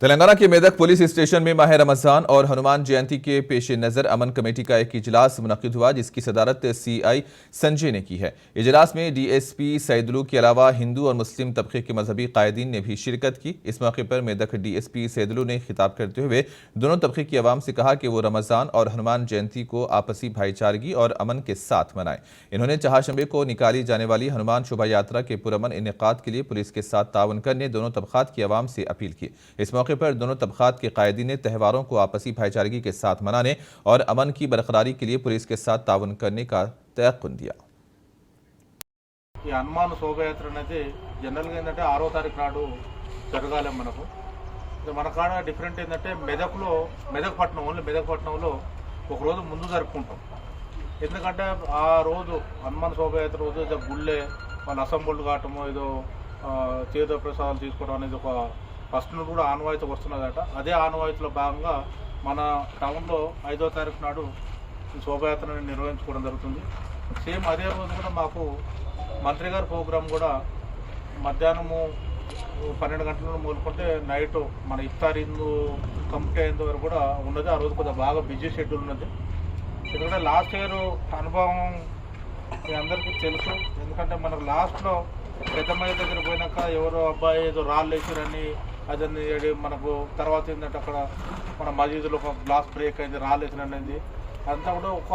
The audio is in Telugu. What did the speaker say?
तेलंगाना के मेदक पुलिस स्टेशन में माह रमजान और हनुमान जयंती के पेश नज़र अमन कमेटी का एक इजलास मुनक्किद हुआ, जिसकी सदारत सीआई संजय ने की है। इजलास में डीएसपी सैदलू के अलावा हिंदू और मुस्लिम तबके के मजहबी कायदीन ने भी शिरकत की। इस मौके पर मेदक डीएसपी सैदलू ने खिताब करते हुए दोनों तबके की आवाम से कहा कि वो रमजान और हनुमान जयंती को आपसी भाईचारगी और अमन के साथ मनाएं। इन्होंने चहाशंबे को निकाली जाने वाली हनुमान शोभा यात्रा के पुरअमन इनेकाद के लिए पुलिस के साथ ताउन करने दोनों तबकात की आवाम से अपील की। इस मौके पर दोनों तबकात के कायदीन ने त्यौहारों को आपसी भाईचारगी के साथ मनाने और अमन की बरकरारी के लिए पुलिस के साथ ताउन करने का तयक्कुन दिया। हनुमान शोभायात्रा అనేది జనరల్గా ఏంటంటే 6వ తారీఖు నాడు జరగాలి మనకు. మన కాడ డిఫరెంట్ ఏంటంటే మెదక్పట్నం ఓన్లీ మెదక్పట్నంలో ఒక రోజు ముందు జరుపుకుంటాం. ఎందుకంటే ఆ రోజు హనుమాన్ శోభాయాత్ర రోజు గుళ్ళే వాళ్ళ అసెంబ్లీలు కావటము ఏదో తీర్థ ప్రసాదాలు తీసుకోవడం అనేది ఒక ఫస్ట్ నుండి కూడా ఆనవాయితీ వస్తున్నదట. అదే ఆనవాయితీలో భాగంగా మన టౌన్లో 5వ తారీఖు నాడు ఈ శోభాయాత్రని నిర్వహించుకోవడం జరుగుతుంది. సేమ్ అదే రోజు కూడా మాకు మంత్రి గారి ప్రోగ్రాం కూడా మధ్యాహ్నము 12 గంటల నుండి మొదలుకుంటే నైట్ మన ఇఫ్తార్ హిందూ కంప్లీట్ అయ్యేంత వరకు కూడా ఉన్నది. ఆ రోజు కొద్దిగా బాగా బిజీ షెడ్యూల్ ఉన్నది. ఎందుకంటే లాస్ట్ ఇయర్ అనుభవం మీ అందరికీ తెలుసు. ఎందుకంటే మనకు లాస్ట్లో పెద్దమ్మాయి దగ్గర పోయినాక ఎవరో అబ్బాయి ఏదో రాళ్ళు వేసారని అదని మనకు తర్వాత ఏంటంటే అక్కడ మన మసీదులో ఒక గ్లాస్ బ్రేక్ అయింది, రాళ్ళు వేసారనేది అంతా కూడా ఒక